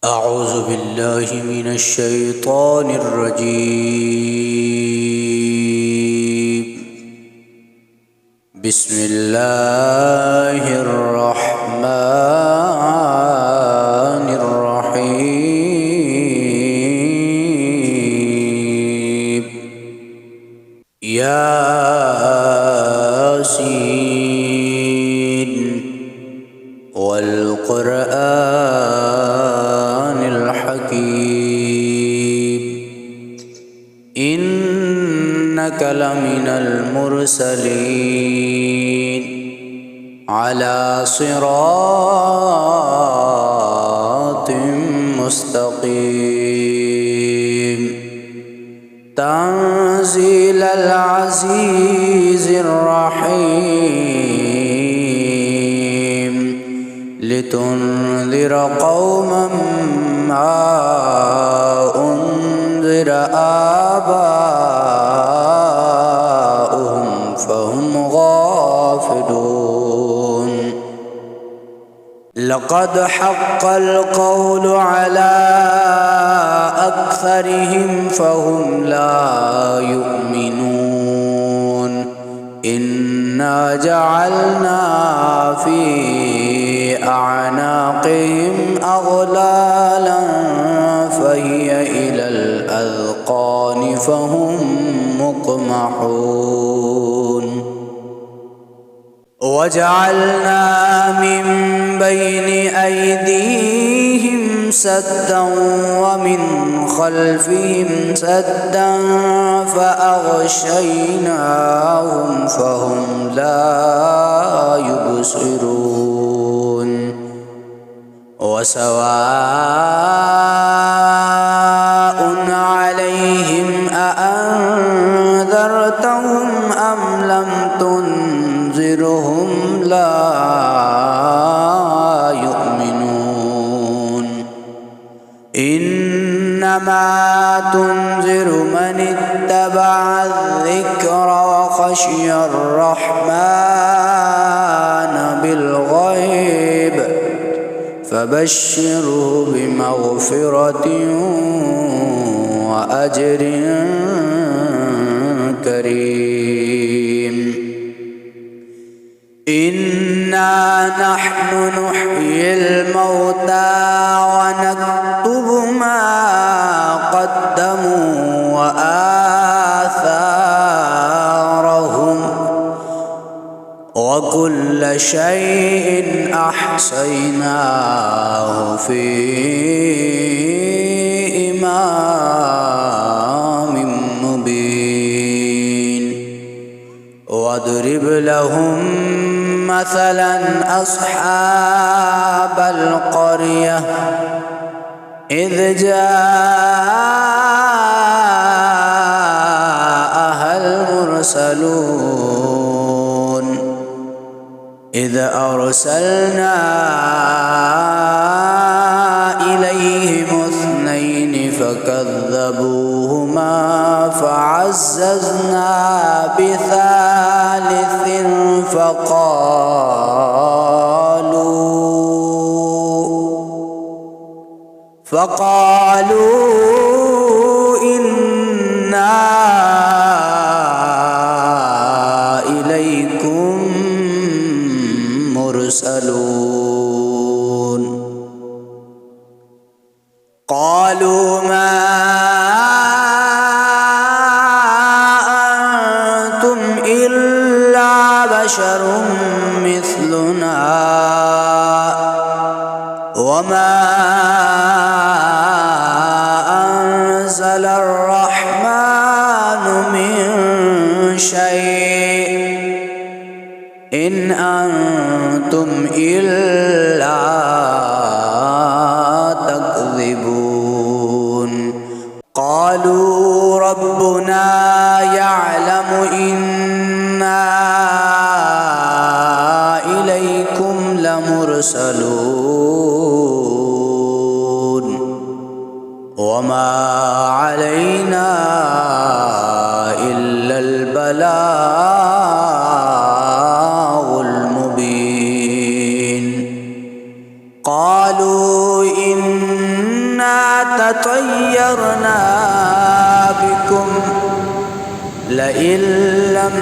أعوذ بالله من الشيطان الرجيم. بسم الله الرحمن الرحيم. ياسين والقرآن الحكيم إنك لمن المرسلين على صراط مستقيم تنزيل العزيز الرحيم لتنذر قوما ما أنذر آباؤهم فهم غافلون. لقد حق القول على أكثرهم فهم لا يؤمنون. إنا جعلنا في أعناقهم أغلالا فهي إلى الأذقان فهم مقمحون. وجعلنا من بين أيديهم سدا ومن خلفهم سدا فأغشيناهم فهم لا يبصرون. وسواء عليهم أأنذرتهم أم لم تنذرهم لا يؤمنون. إنما تنذر من اتبع الذكر وخشي الرحمن بالغيب فبشره بمغفرة وأجر كريم. إنا نحن نحيي الموتى ونكتب ما قدموا وآثارهم وكل شيء أحصيناه في إمام مبين. واضرب لهم مثلا أصحاب القرية إذ جاءها المرسلون إذ أرسلنا إليهم اثنين فكذبوهما فعززنا بثالث فقالوا إنا إليكم مرسلون. قالوا ما أنتم إلا بشر مثلنا وما أنزل الرحمن من شيء إن أنتم إلا تكذبون. قالوا ربنا يعلم إنا إليكم لمرسلون وما علينا إلا البلاغ المبين. قالوا إن تطيرنا بكم لئن لم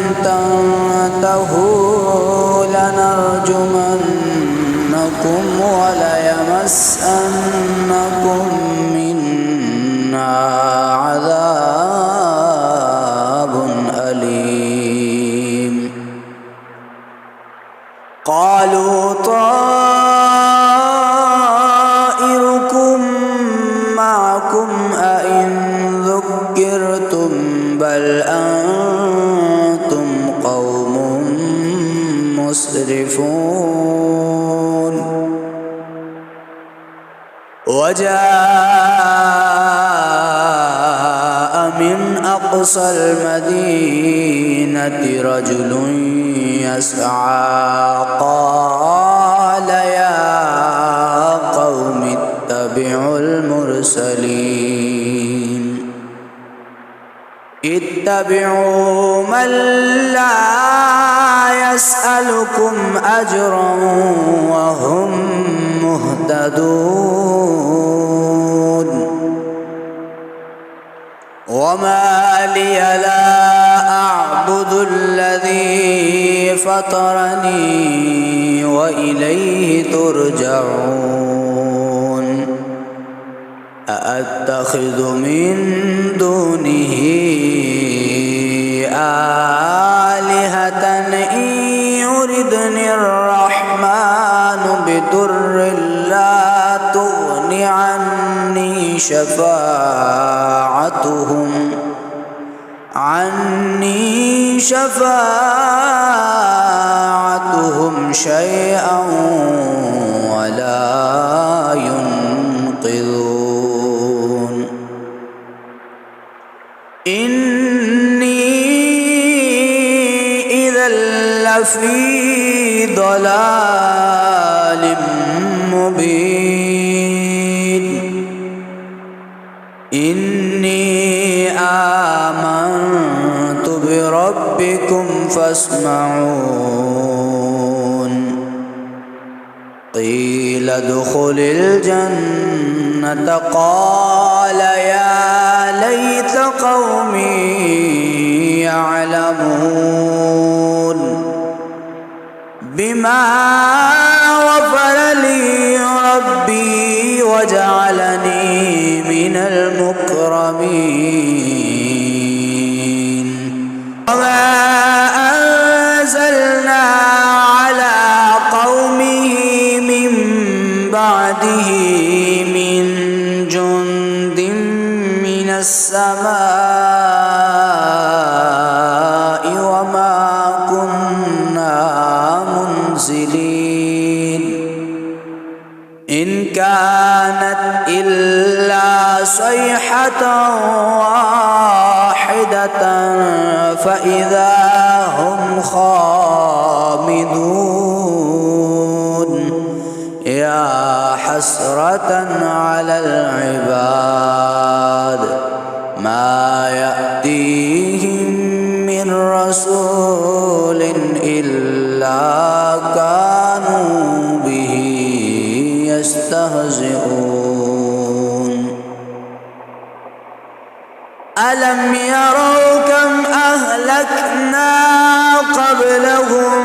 تنتهوا لنرجمنكم وليمسنكم منا عذاب أليم. قالوا طائركم معكم أئن ذكرتم بل أنتم قوم مسرفون. وجاء من أقصى المدينة رجل يسعى قال يا قوم اتبعوا المرسلين اتبعوا من لا يسألكم أجرا وهم مهتدون. وما لي لا أعبد الذي فطرني وإليه ترجعون. أأتخذ من دونه آلهة إن يردني الرحمن بضر لا تغن عني شفاعتهم شيئا ولا ينقذون. إني إذا لفي ضلال مبين. إني آمنت بربكم فاسمعون. قيل ادخل الجنة قال يا ليت قومي يعلمون بما غفر لي ربي وجعلني من المكرمين. وما أنزلنا على قومه من بعده من جند من السماء وما كنا منزلين. إن كانت إلا صيحة واحدة فإذا هم خامدون. يا حسرة على العباد ما يأتيهم من رسول إلا كانوا به يستهزئون. ألم يروا كم أهلكنا قبلهم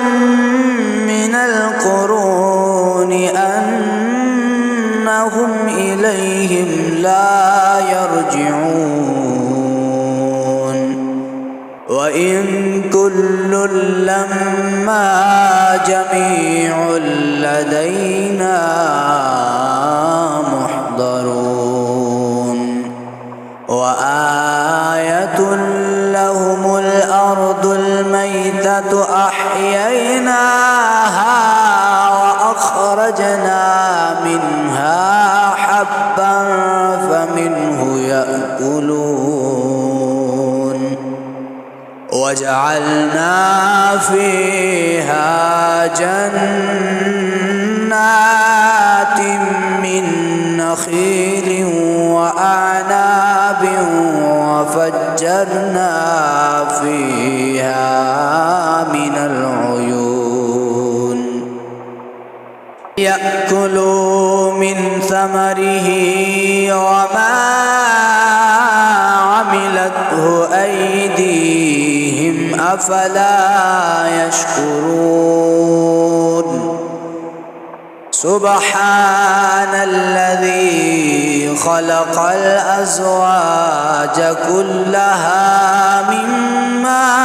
من القرون أنهم إليهم لا يرجعون. وإن كل لما جميع لدينا محضرون. وآية لهم الأرض الميتة أحييناها وأخرجنا منها حبا فمنه يأكلون. وجعلنا فيها جنات من نخيل وأعناب وفجرنا فيها من العيون. يأكلوا من ثمره وما أفلا يشكرون سبحان الذي خلق الأزواج كلها مما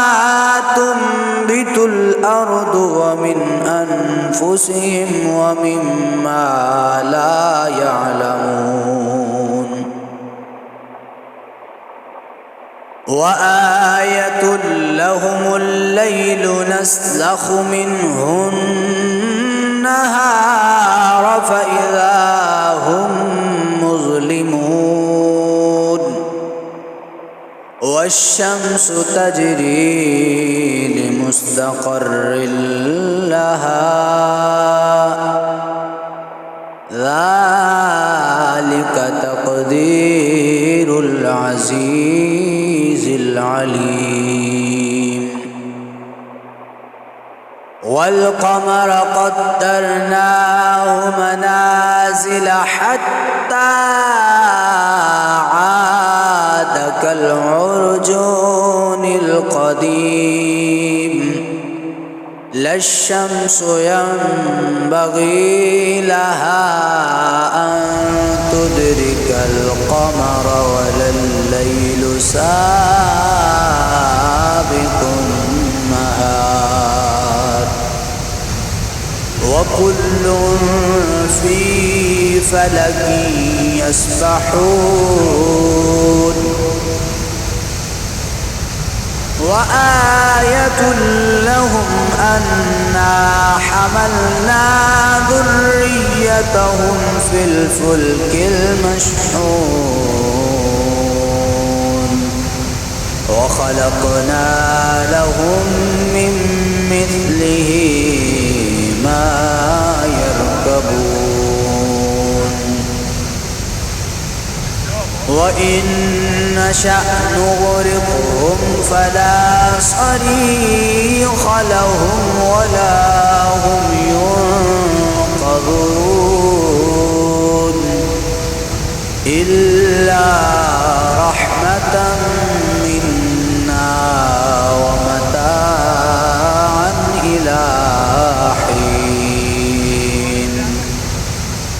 تنبت الأرض ومن أنفسهم ومما لا يعلمون وآية لهم الليل نسلخ منه النهار فإذا هم مظلمون والشمس تجري لمستقر لها ذلك تقدير العزيز العليم والقمر قدرناه منازل حتى عاد كالعرجون القديم لا الشمس ينبغي لها أن تدرك القمر ولا الليل سابق النهار وكل في فلك يسبحون وآية لهم أنا حملنا ذريتهم في الفلك المشحون وخلقنا لهم من مثله ما يركبون وإن نشأ نغرقهم فلا صريخ لهم ولا هم ينقذون إلا رحمة منا ومتاعا إلى حين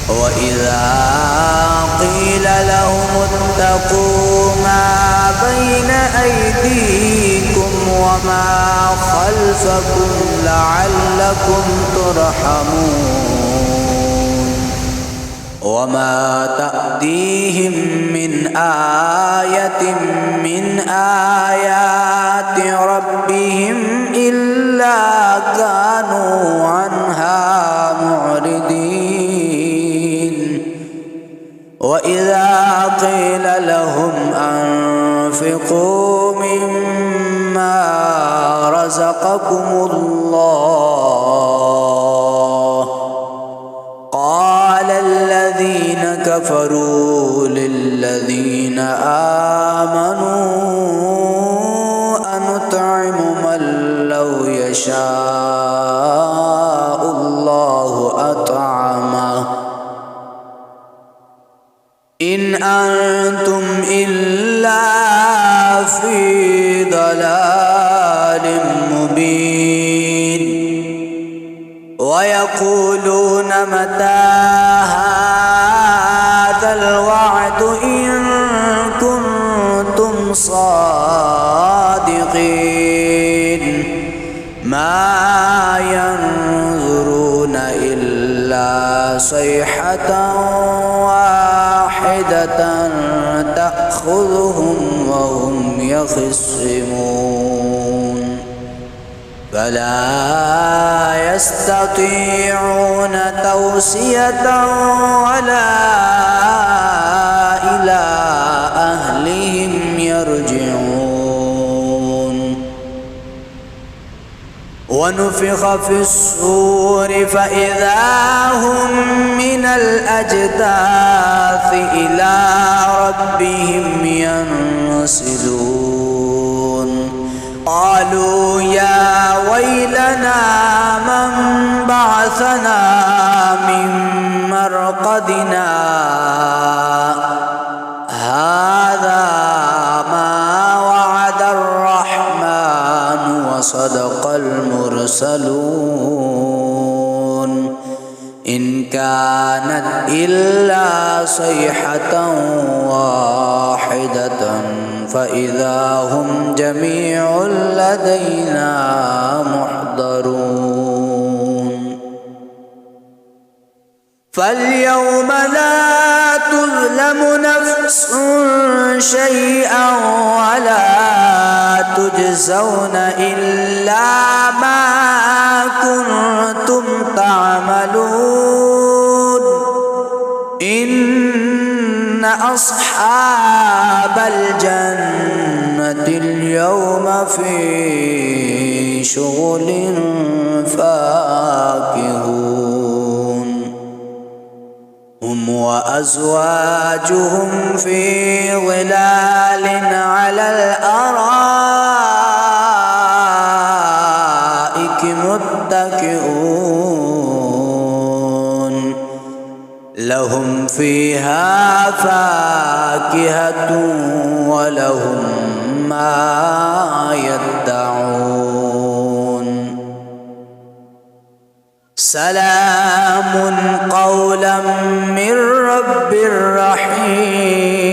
وإذا قيل لهم اتقوا ما بين أيديكم وما خلفكم لعلكم ترحمون وما تأتيهم من آية من آيات ربهم إلا كانوا عنها معرضين وإذا قيل لهم أنفقوا مما رزقكم الله قال الذين كفروا للذين آمنوا أنطعم من لو يشاء الله أطعمه إن أنتم إلا في ضلال مبين ويقولون متى هذا الوعد إن كنتم صادقين ما ينظرون إلا صيحة واحدة تأخذهم وهم يخصمون فلا يستطيعون توصية ولا إلى أهلهم يرجعون ونفخ في الصور فإذا هم من الأجداث إلى ربهم ينسلون قالوا يا ويلنا من بعثنا من مرقدنا هذا ما وعد الرحمن كانت إلا صيحة واحدة فإذا هم جميع لدينا محضرون فاليوم لا تظلم نفس شيئا ولا تجزون إلا ما كنتم تعملون إن أصحاب الجنة اليوم في شغل فاكهون هم وأزواجهم في ظلال على الأرائك متكئون لهم فيها فاكهة ولهم ما يدعون سلام قولا من رب رحيم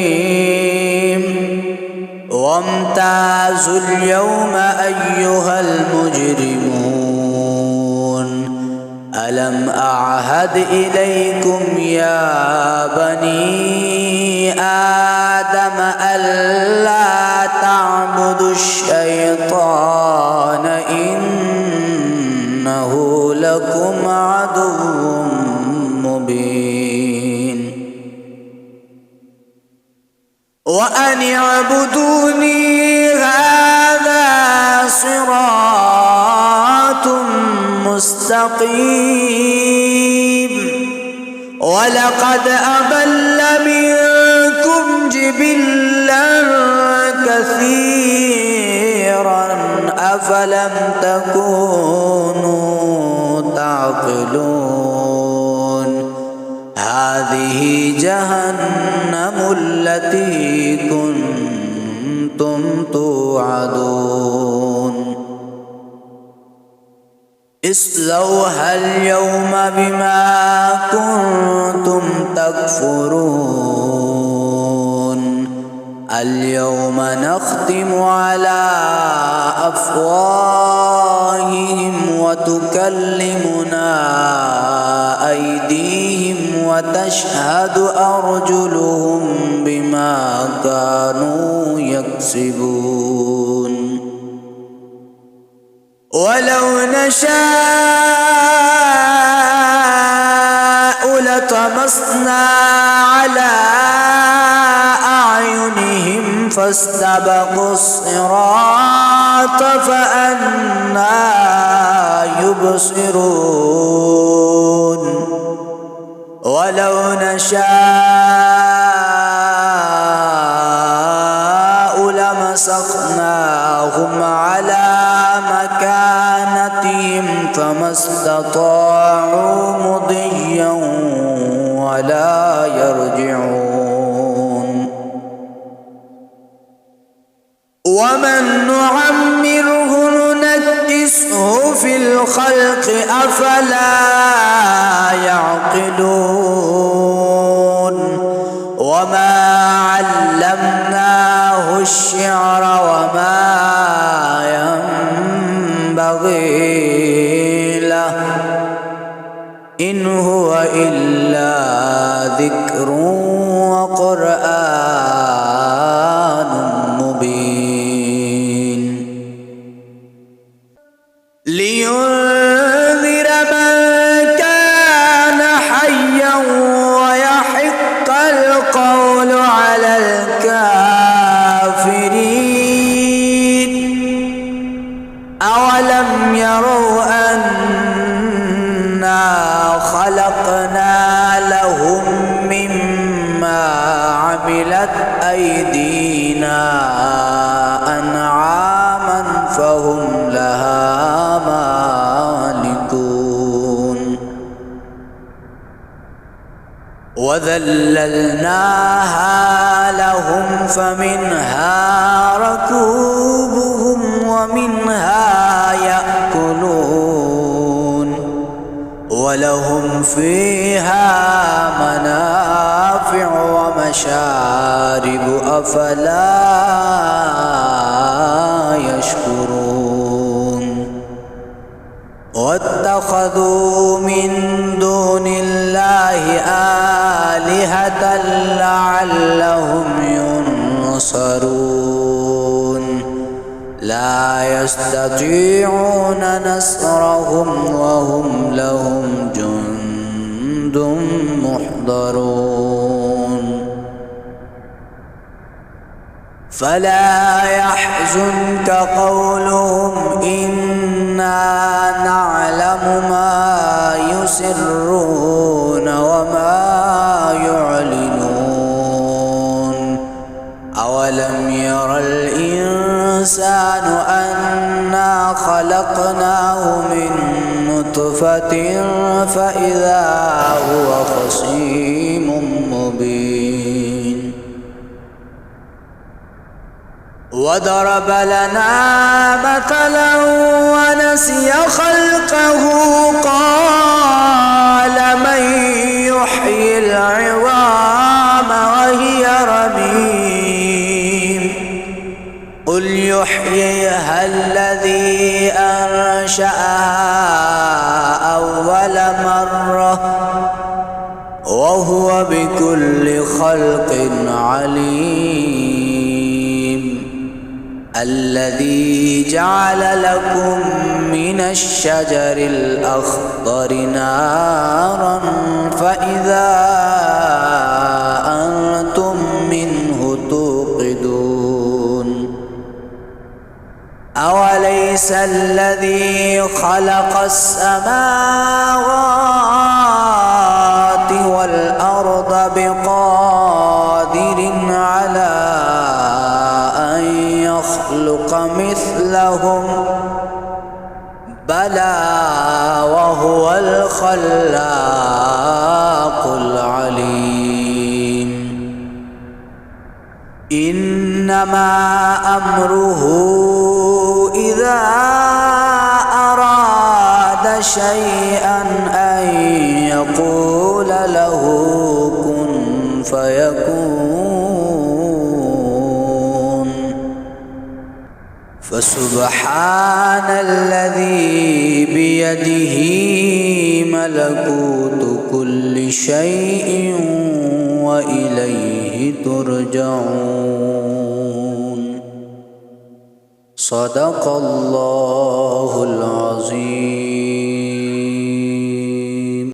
وامتازوا اليوم أيها المجرمون ألم أعهد إليكم يا بني آدم ألا تعبدوا الشيطان إنه لكم عدو مبين وأن اعبدوني هذا صراط مستقيم ولقد أضل منكم جبلا كثيرا أفلم تكونوا تعقلون هذه جهنم التي كنتم توعدون اصلوها اليوم بما كنتم تكفرون اليوم نختم على أفواههم وتكلمنا أيديهم وتشهد أرجلهم بما كانوا يكسبون ولو نشاء لطمسنا على أعينهم فاستبقوا الصراط فأنى يبصرون ولو نشاء لمسخناهم على مكانتهم فما استطاعوا مضيا ولا يرجعون ومن نعمره ننكسه في الخلق أفلا يعقلون وما علمناه الشعر وما ينبغي له إن هو إلا ذكر وقرآن مبين لينذر من كان حيا ويحق القول على الكافرين أولم يروا أنا خلقنا لهم مما عملت أيدينا أنعاما فهم لها مالكون وذللناها لهم فمنها ركوبهم ومنها يأكلون ولهم فيها ومشارب أفلا يشكرون واتخذوا من دون الله آلهة لعلهم ينصرون لا يستطيعون نصرهم وهم لهم جند محضرون فلا يحزنك قولهم إنا نعلم ما يسرون وما يعلنون أولم ير الإنسان أنا خلقناه من نطفة فإذا هو خصيم مبين وضرب لنا مثلا ونسي خلقه قال من يحيي العظام وهي رميم قل يحييها الذي أنشأها أول مرة وهو بكل خلق عليم الذي جعل لكم من الشجر الأخضر نارا فإذا أنتم منه توقدون أوليس الذي خلق السماوات والأرض بقادر على يخلق مثلهم بلى وهو الخلاق العليم إنما أمره إذا أراد شيئا أن يقول له كن فيكون فسبحان الذي بيده ملكوت كل شيء وإليه ترجعون صدق الله العظيم.